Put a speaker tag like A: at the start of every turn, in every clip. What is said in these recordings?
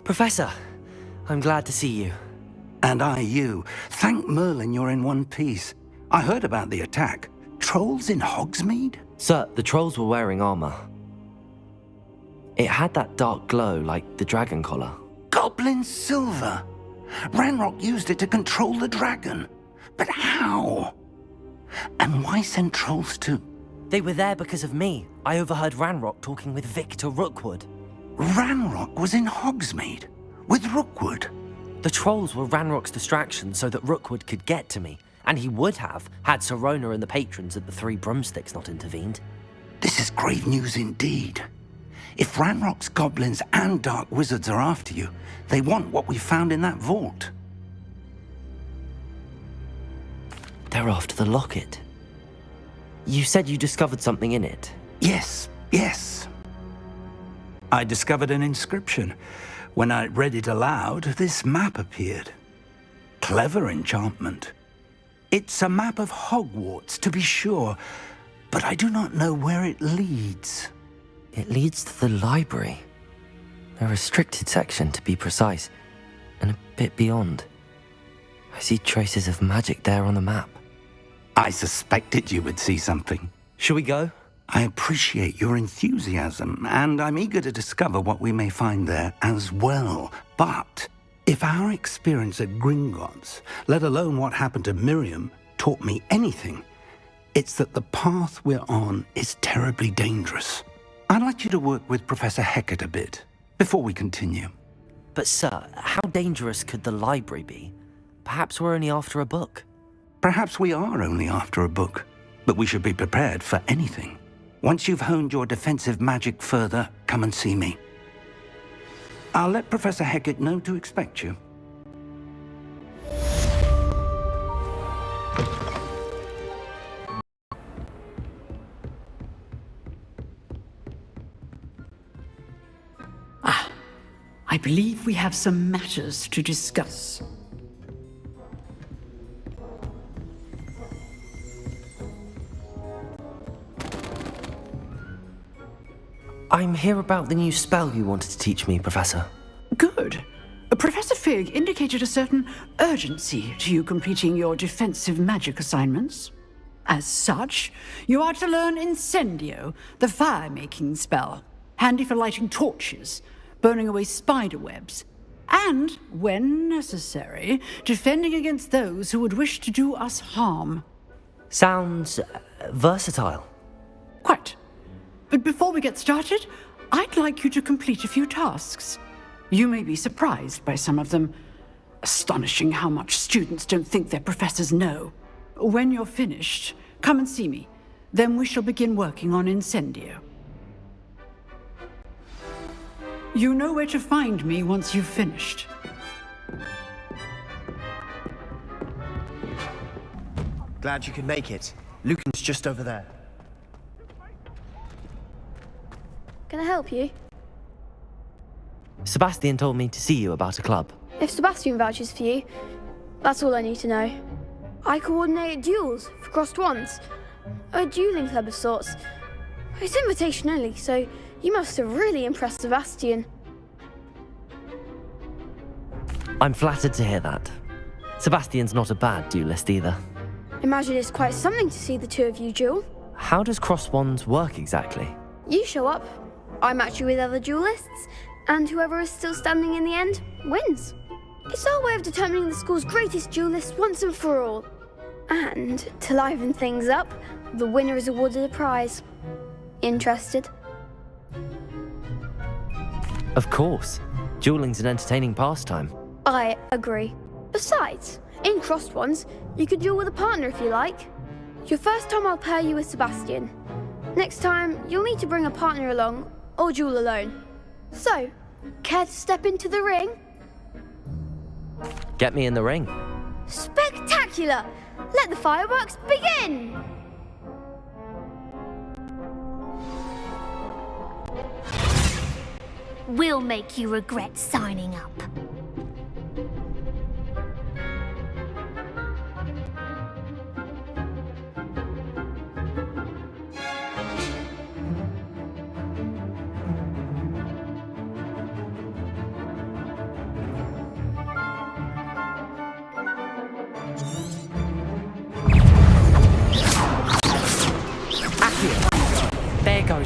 A: Professor, I'm glad to see you.
B: And I you. Thank Merlin you're in one piece. I heard about the attack. Trolls in Hogsmeade?
A: Sir, the trolls were wearing armor. It had that dark glow like the dragon collar.
B: Goblin silver! Ranrock used it to control the dragon. But how? And why send trolls to...
A: They were there because of me. I overheard Ranrock talking with Victor Rookwood.
B: Ranrock was in Hogsmeade? With Rookwood?
A: The trolls were Ranrock's distraction so that Rookwood could get to me. And he would have, had Sirona and the patrons at the Three Broomsticks not intervened.
B: This is grave news indeed. If Ranrock's goblins and dark wizards are after you, they want what we found in that vault.
A: They're after the locket. You said you discovered something in it.
B: Yes. I discovered an inscription. When I read it aloud, this map appeared. Clever enchantment. It's a map of Hogwarts, to be sure, but I do not know where it leads.
A: It leads to the library. A restricted section, to be precise, and a bit beyond. I see traces of magic there on the map.
B: I suspected you would see something.
A: Shall we go?
B: I appreciate your enthusiasm, and I'm eager to discover what we may find there as well. But if our experience at Gringotts, let alone what happened to Miriam, taught me anything, it's that the path we're on is terribly dangerous. I'd like you to work with Professor Hecat a bit, before we continue.
A: But sir, how dangerous could the library be? Perhaps we're only after a book.
B: Perhaps we are only after a book, but we should be prepared for anything. Once you've honed your defensive magic further, come and see me. I'll let Professor Hecat know to expect you.
C: I believe we have some matters to discuss.
A: I'm here about the new spell you wanted to teach me, Professor.
C: Good. Professor Fig indicated a certain urgency to you completing your defensive magic assignments. As such, you are to learn Incendio, the fire-making spell, handy for lighting torches, burning away spider webs, and, when necessary, defending against those who would wish to do us harm.
A: Sounds versatile.
C: Quite. But before we get started, I'd like you to complete a few tasks. You may be surprised by some of them. Astonishing how much students don't think their professors know. When you're finished, come and see me. Then we shall begin working on Incendio. You know where to find me once you've finished.
D: Glad you could make it. Lucan's just over there.
E: Can I help you?
A: Sebastian told me to see you about a club.
E: If Sebastian vouches for you, that's all I need to know. I coordinate duels for crossed wands. A dueling club of sorts. It's invitation only, so you must have really impressed Sebastian.
A: I'm flattered to hear that. Sebastian's not a bad duelist either.
E: Imagine it's quite something to see the two of you duel.
A: How does cross wands work exactly?
E: You show up, I match you with other duelists, and whoever is still standing in the end wins. It's our way of determining the school's greatest duelist once and for all. And to liven things up, the winner is awarded a prize. Interested?
A: Of course. Dueling's an entertaining pastime.
E: I agree. Besides, in crossed ones, you could duel with a partner if you like. Your first time I'll pair you with Sebastian. Next time, you'll need to bring a partner along, or duel alone. So, care to step into the ring?
A: Get me in the ring.
E: Spectacular! Let the fireworks begin!
F: We'll make you regret signing up.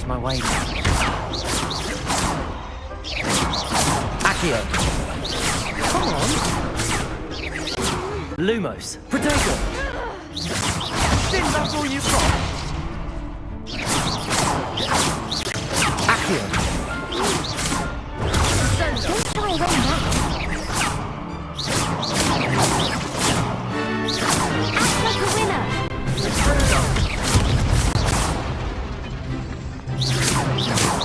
A: catch my wave. Accio. Come on. Lumos. Protego.
D: Think that's all you've got?
A: Accio.
F: Don't shy away now. Act like a winner.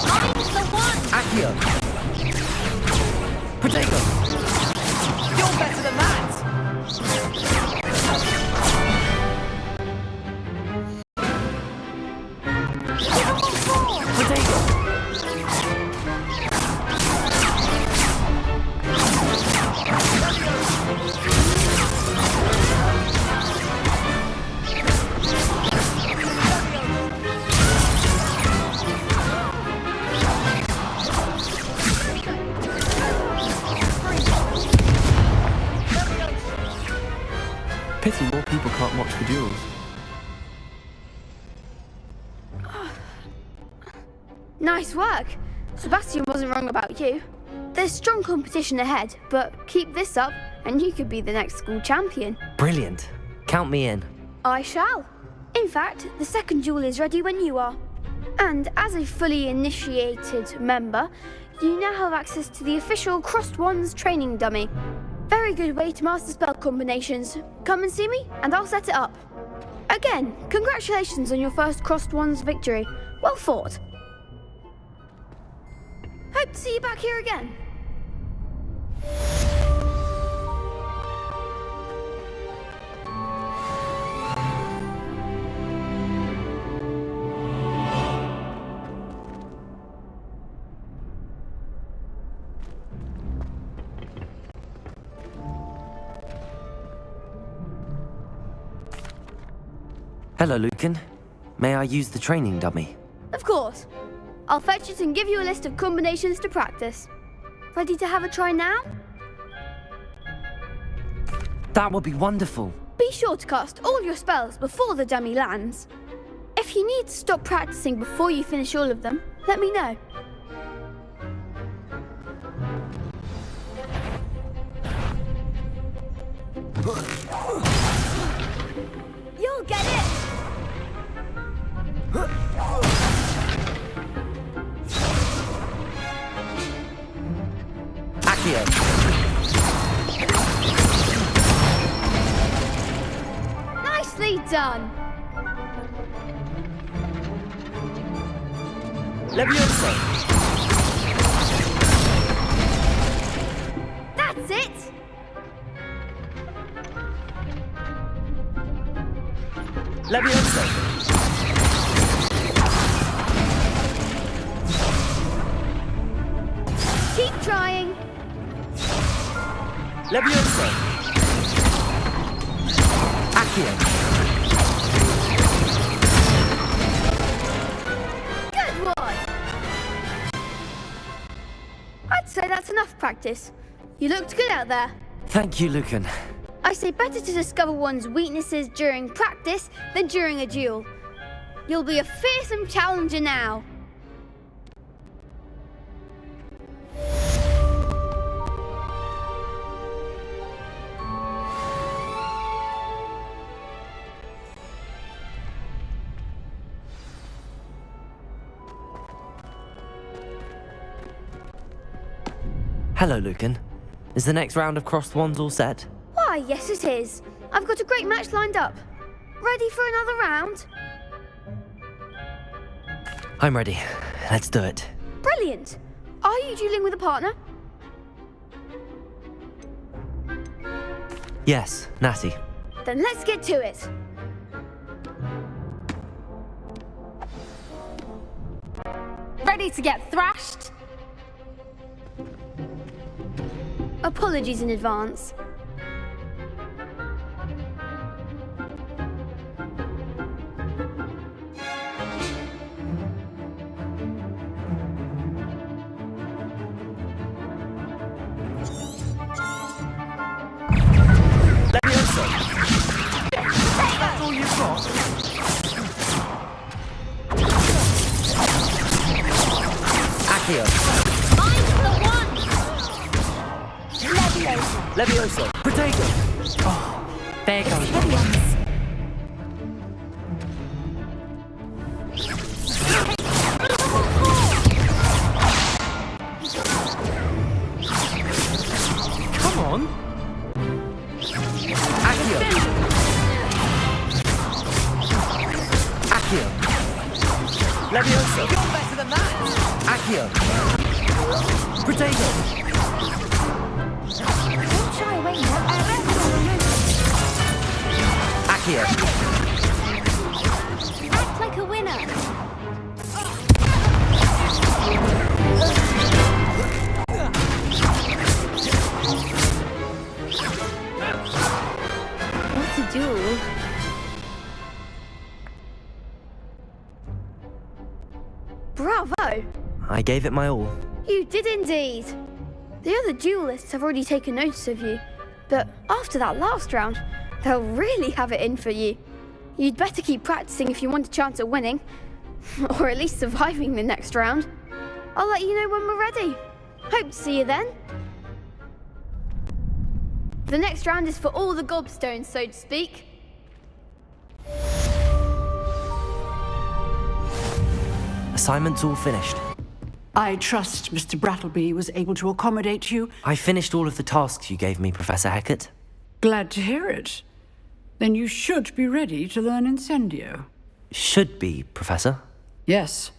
F: I'm the one.
A: Accio. Protego.
D: You're better than that!
A: Protego.
G: Pity more people can't watch the duels.
E: Nice work. Sebastian wasn't wrong about you. There's strong competition ahead, but keep this up and you could be the next school champion.
A: Brilliant. Count me in.
E: I shall. In fact, the second duel is ready when you are. And as a fully initiated member, you now have access to the official Crossed Wands training dummy. Very good way to master spell combinations. Come and see me, and I'll set it up. Again, congratulations on your first Crossed Wands victory. Well fought. Hope to see you back here again.
A: Hello, Lucan. May I use the training dummy?
E: Of course. I'll fetch it and give you a list of combinations to practice. Ready to have a try now?
A: That would be wonderful.
E: Be sure to cast all your spells before the dummy lands. If you need to stop practicing before you finish all of them, let me know. You'll get it!
A: Accio.
E: Nicely done!
A: Leviosa.
E: That's it!
A: Leviosa.
E: Keep trying!
A: Leviosa. Accio.
E: Good boy! I'd say that's enough practice. You looked good out there.
A: Thank you, Lucan.
E: I say better to discover one's weaknesses during practice than during a duel. You'll be a fearsome challenger now.
A: Hello, Lucan. Is the next round of Crossed Wands all set?
E: Why, yes it is. I've got a great match lined up. Ready for another round?
A: I'm ready. Let's do it.
E: Brilliant. Are you dueling with a partner?
A: Yes, Natty.
E: Then let's get to it.
F: Ready to get thrashed?
E: Apologies in advance.
A: Leviosa.
D: That's all you've got?
A: Accio.
D: Leviosa! You're better than that!
A: Accio. Protego.
F: Don't shy away now.
A: Accio.
F: Act like a winner.
E: What a duel. Bravo!
A: I gave it my all.
E: You did indeed. The other duelists have already taken notice of you, but after that last round, they'll really have it in for you. You'd better keep practicing if you want a chance at winning, or at least surviving the next round. I'll let you know when we're ready. Hope to see you then. The next round is for all the gobstones, so to speak.
A: Assignment's all finished.
C: I trust Mr. Brattleby was able to accommodate you.
A: I finished all of the tasks you gave me, Professor Hecat.
C: Glad to hear it. Then you should be ready to learn Incendio.
A: Should be, Professor.
C: Yes.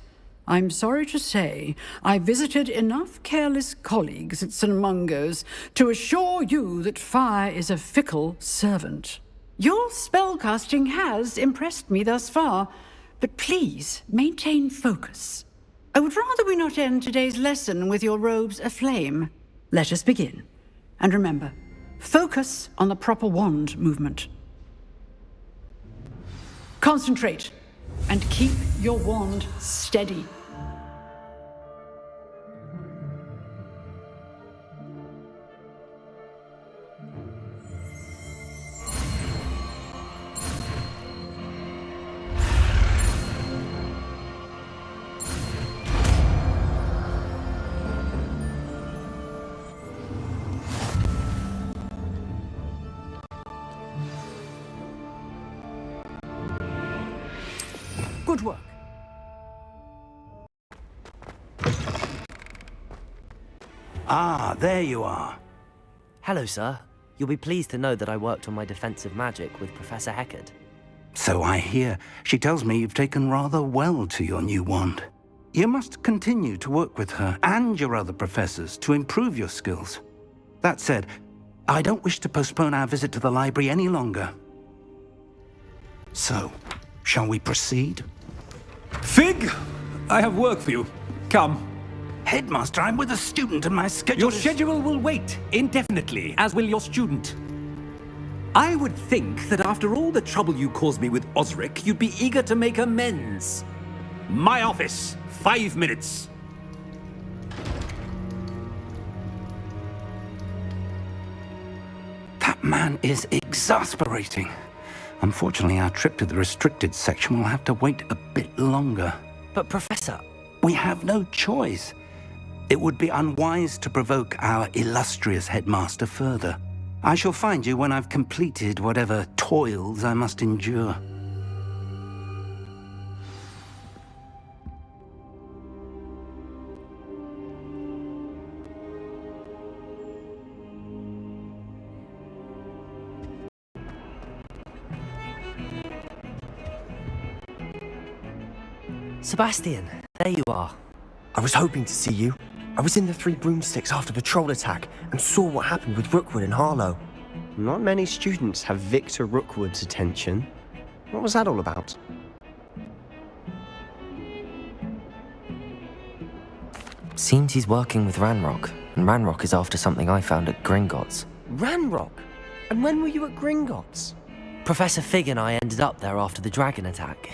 C: I'm sorry to say, I visited enough careless colleagues at St. Mungo's to assure you that fire is a fickle servant. Your spellcasting has impressed me thus far, but please maintain focus. I would rather we not end today's lesson with your robes aflame. Let us begin. And remember, focus on the proper wand movement. Concentrate and keep your wand steady. Good work.
B: Ah, there you are.
A: Hello, sir. You'll be pleased to know that I worked on my defensive magic with Professor Hecat.
B: So I hear. She tells me you've taken rather well to your new wand. You must continue to work with her and your other professors to improve your skills. That said, I don't wish to postpone our visit to the library any longer. So, shall we proceed?
H: Fig, I have work for you. Come.
B: Headmaster, I'm with a student and my schedule
H: Your schedule will wait indefinitely, as will your student. I would think that after all the trouble you caused me with Osric, you'd be eager to make amends. My office, 5 minutes.
B: That man is exasperating. Unfortunately, our trip to the restricted section will have to wait a bit longer.
A: But, Professor...
B: We have no choice. It would be unwise to provoke our illustrious headmaster further. I shall find you when I've completed whatever toils I must endure.
A: Sebastian, there you are.
D: I was hoping to see you. I was in the Three Broomsticks after the troll attack and saw what happened with Rookwood and Harlow. Not many students have Victor Rookwood's attention. What was that all about?
A: Seems he's working with Ranrock, and Ranrock is after something I found at Gringotts.
D: Ranrock? And when were you at Gringotts?
A: Professor Fig and I ended up there after the dragon attack.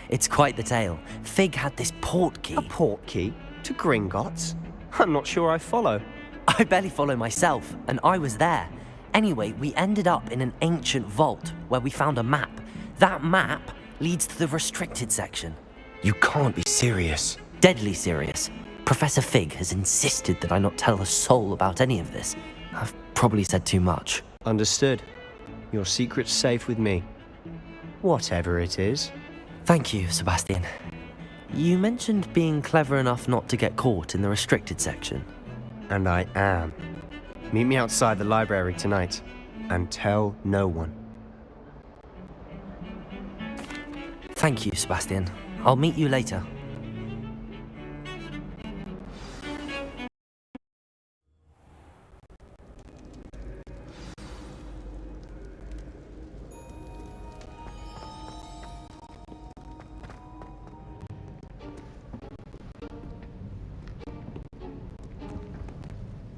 A: It's quite the tale. Fig had this port key.
D: A port key? To Gringotts? I'm not sure I follow.
A: I barely follow myself, and I was there. Anyway, we ended up in an ancient vault where we found a map. That map leads to the restricted section.
D: You can't be serious.
A: Deadly serious. Professor Fig has insisted that I not tell a soul about any of this. I've probably said too much.
D: Understood. Your secret's safe with me. Whatever it is.
A: Thank you, Sebastian. You mentioned being clever enough not to get caught in the restricted section.
D: And I am. Meet me outside the library tonight, and tell no one.
A: Thank you, Sebastian. I'll meet you later.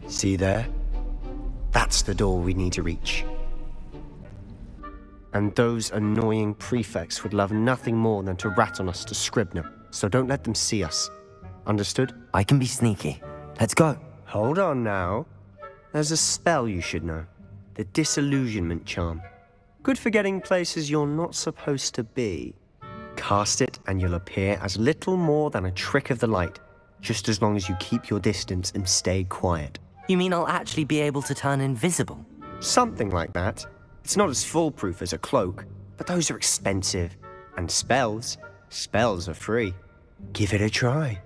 D: See there? That's the door we need to reach. And those annoying prefects would love nothing more than to rat on us to Scribner, so don't let them see us. Understood?
A: I can be sneaky. Let's go.
D: Hold on now. There's a spell you should know. The Disillusionment Charm. Good for getting places you're not supposed to be. Cast it and you'll appear as little more than a trick of the light, just as long as you keep your distance and stay quiet.
A: You mean I'll actually be able to turn invisible?
D: Something like that. It's not as foolproof as a cloak, but those are expensive. And spells are free. Give it a try.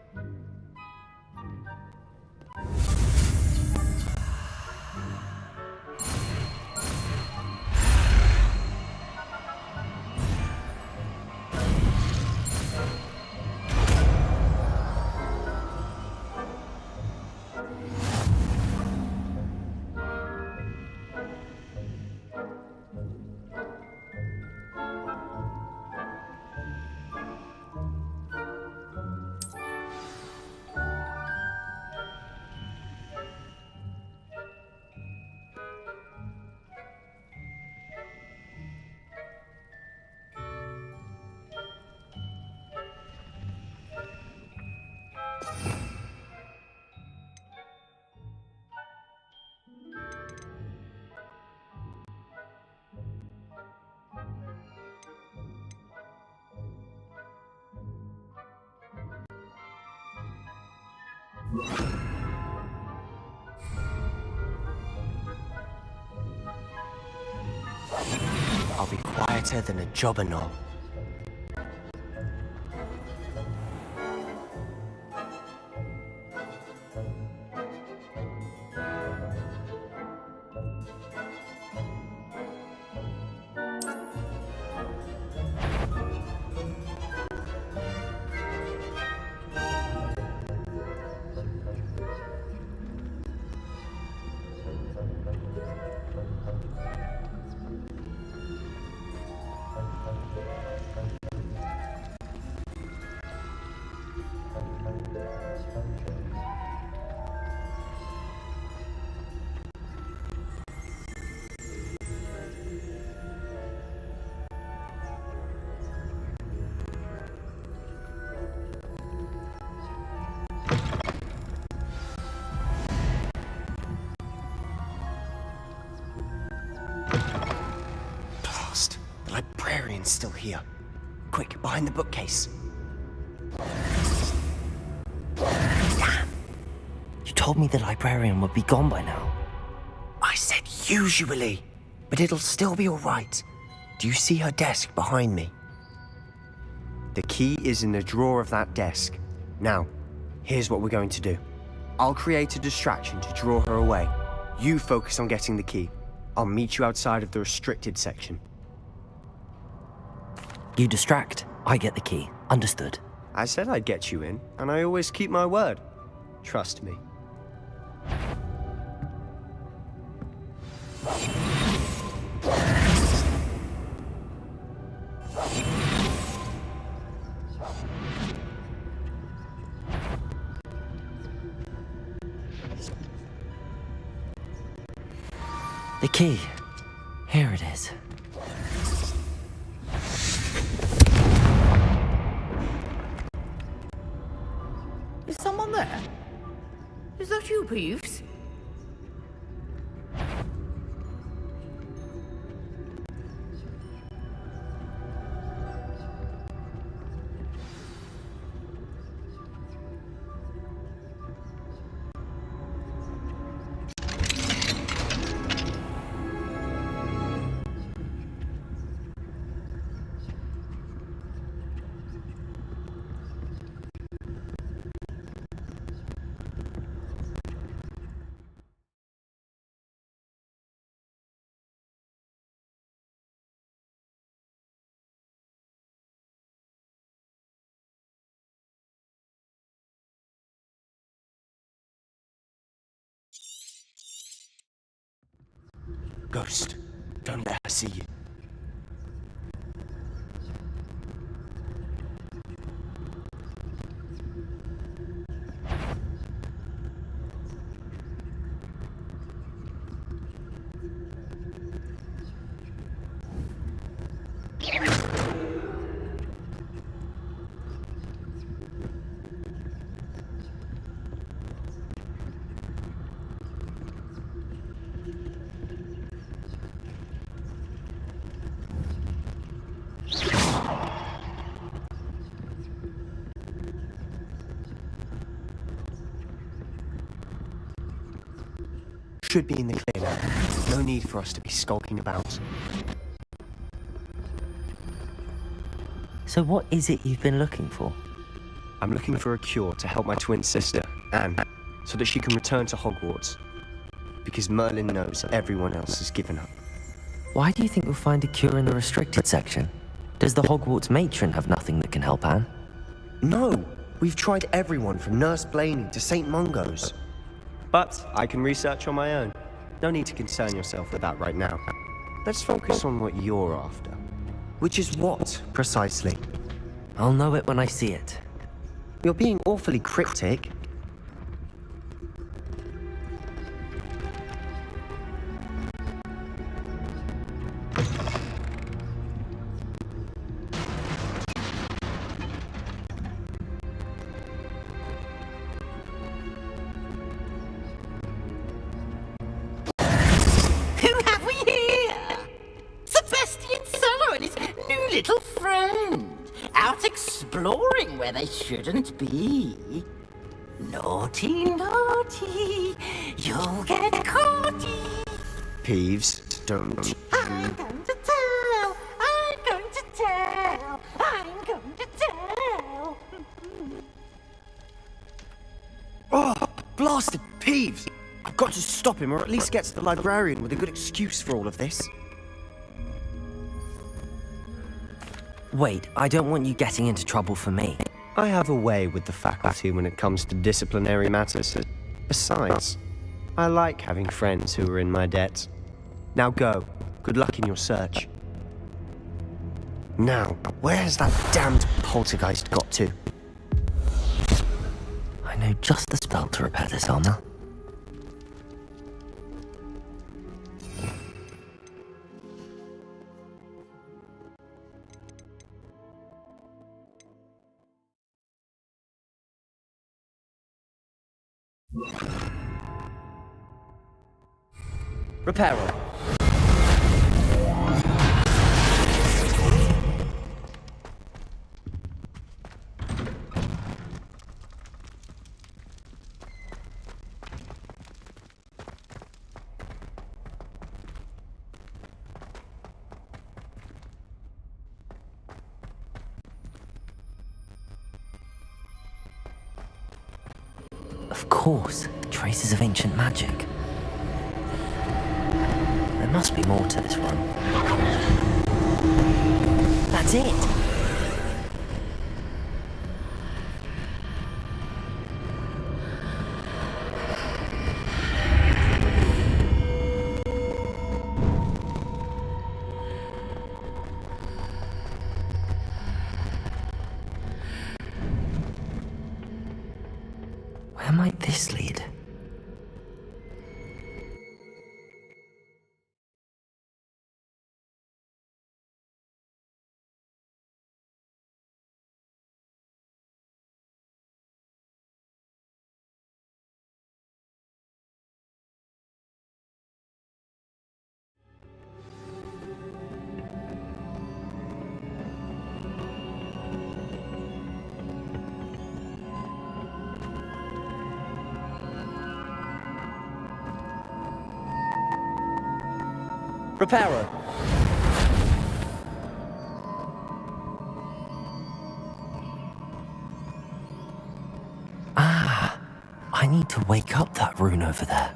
D: I'll be quieter than a jobberknoll. The librarian's still here. Quick, behind the bookcase.
A: Damn! You told me the librarian would be gone by now.
D: I said usually, but it'll still be all right. Do you see her desk behind me? The key is in the drawer of that desk. Now, here's what we're going to do. I'll create a distraction to draw her away. You focus on getting the key. I'll meet you outside of the restricted section.
A: You distract, I get the key. Understood.
D: I said I'd get you in, and I always keep my word. Trust me.
A: The key. Here it is.
C: Is someone there? Is that you, Peeves?
D: Ghost, don't let her see you. Should be in the clear now. No need for us to be skulking about.
A: So what is it you've been looking for?
D: I'm looking for a cure to help my twin sister, Anne, so that she can return to Hogwarts. Because Merlin knows everyone else has given up.
A: Why do you think we'll find a cure in the restricted section? Does the Hogwarts matron have nothing that can help Anne?
D: No! We've tried everyone from Nurse Blaney to St. Mungo's. But I can research on my own. No need to concern yourself with that right now. Let's focus on what you're after. Which is what, precisely?
A: I'll know it when I see it.
D: You're being awfully cryptic.
I: Who have we here? Sebastian Sallow and his new little friend, out exploring where they shouldn't be. Naughty, naughty, you'll get caughty.
D: Peeves, don't.
I: I'm going to tell, I'm going to tell, I'm going to tell.
D: Oh, blasted Peeves! I've got to stop him, or at least get to the librarian with a good excuse for all of this.
A: Wait, I don't want you getting into trouble for me.
D: I have a way with the faculty when it comes to disciplinary matters. Besides, I like having friends who are in my debt. Now go. Good luck in your search. Now, where has that damned poltergeist got to?
A: I know just the spell to repair this armor.
D: Reparo.
A: Of course, traces of ancient magic. There must be more to this room. That's it! Where might this lead?
D: Reparo.
A: Ah, I need to wake up that rune over there.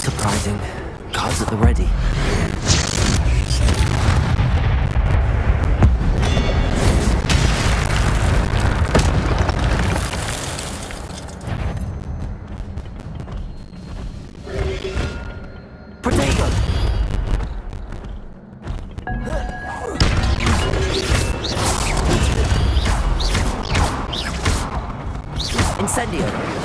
A: surprising. Guards at the ready. Protego! Incendio!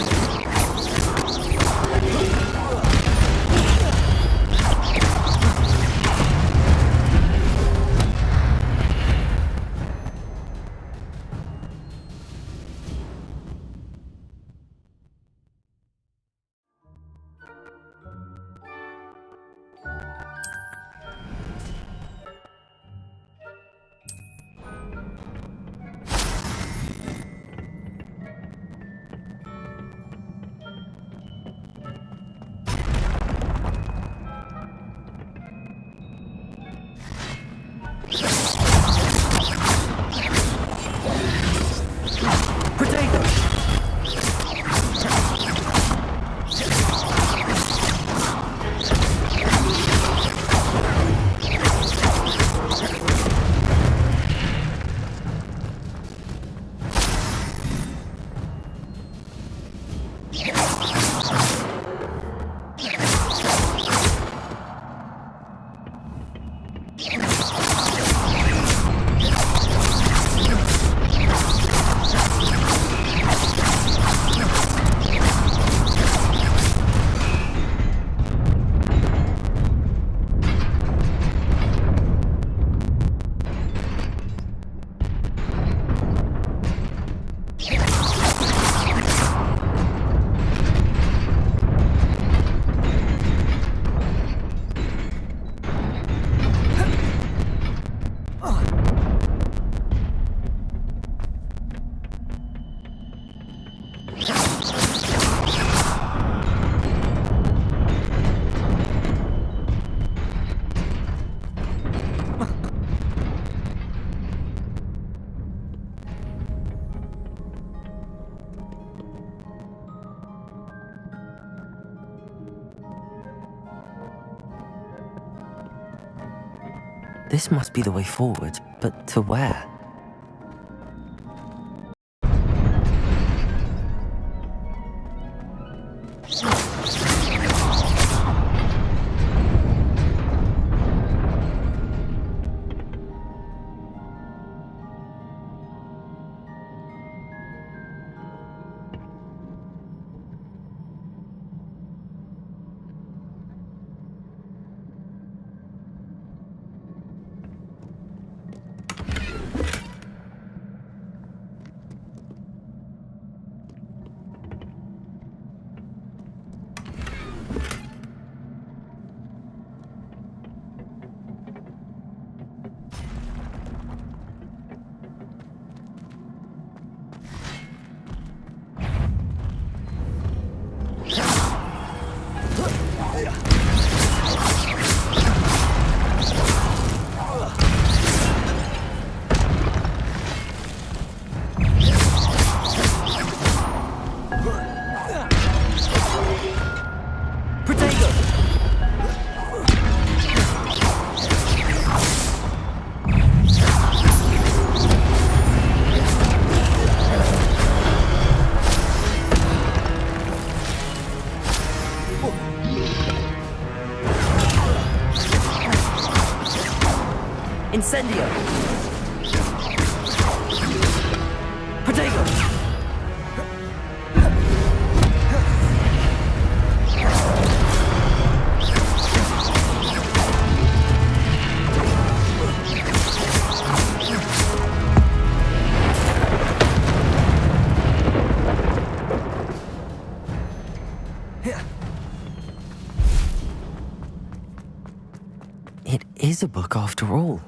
A: This must be the way forward, but to where? Incendio! Protego! It is a book after all.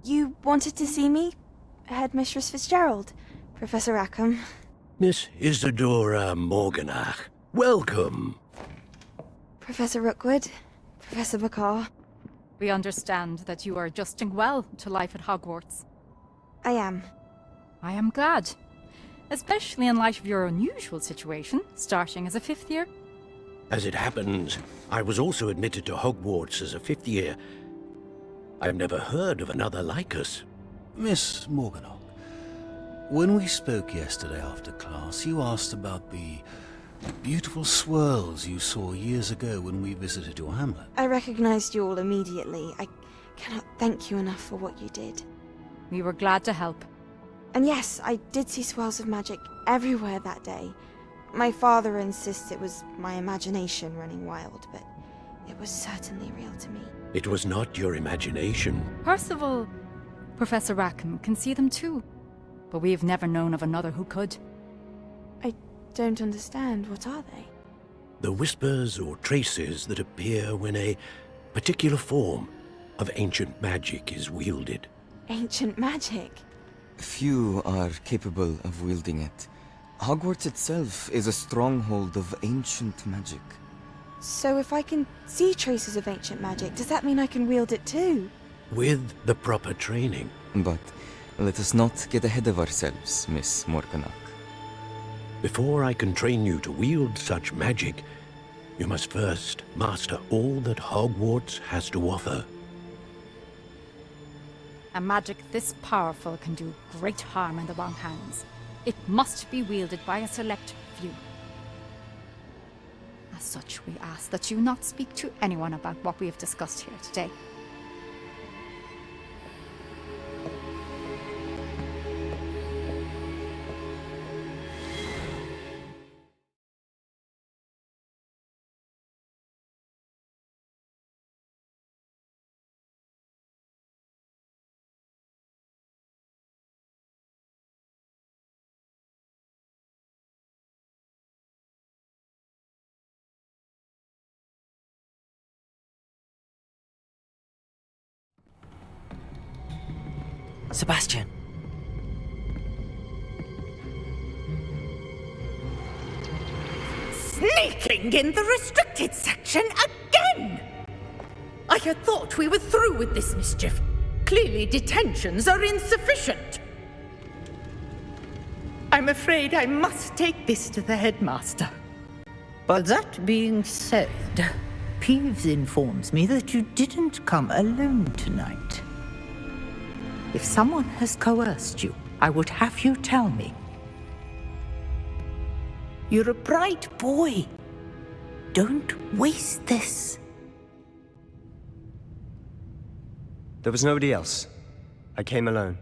J: You wanted to see me? Headmistress Fitzgerald, Professor Rackham.
K: Miss Isadora Morganach, welcome.
J: Professor Rookwood, Professor Bakar.
L: We understand that you are adjusting well to life at Hogwarts.
J: I am.
L: I am glad. Especially in light of your unusual situation, starting as a 5th year.
K: As it happens, I was also admitted to Hogwarts as a 5th year. I've never heard of another like us.
M: Miss Morganach, when we spoke yesterday after class, you asked about the beautiful swirls you saw years ago when we visited your hamlet.
J: I recognized you all immediately. I cannot thank you enough for what you did.
L: We were glad to help.
J: And yes, I did see swirls of magic everywhere that day. My father insists it was my imagination running wild, but it was certainly real to me.
K: It was not your imagination.
L: Percival, Professor Rackham can see them too. But we have never known of another who could.
J: I don't understand. What are they?
K: The whispers or traces that appear when a particular form of ancient magic is wielded.
J: Ancient magic?
A: Few are capable of wielding it. Hogwarts itself is a stronghold of ancient magic.
J: So if I can see traces of ancient magic, does that mean I can wield it too?
K: With the proper training.
A: But let us not get ahead of ourselves, Miss Morganach.
K: Before I can train you to wield such magic, you must first master all that Hogwarts has to offer.
L: A magic this powerful can do great harm in the wrong hands. It must be wielded by a select few. As such, we ask that you not speak to anyone about what we have discussed here today.
A: Sebastian!
I: Sneaking in the restricted section again! I had thought we were through with this mischief. Clearly detentions are insufficient. I'm afraid I must take this to the headmaster.
N: But that being said, Peeves informs me that you didn't come alone tonight. If someone has coerced you, I would have you tell me. You're a bright boy. Don't waste this.
D: There was nobody else. I came alone.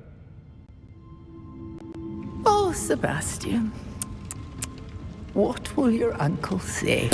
N: Oh, Sebastian. What will your uncle say?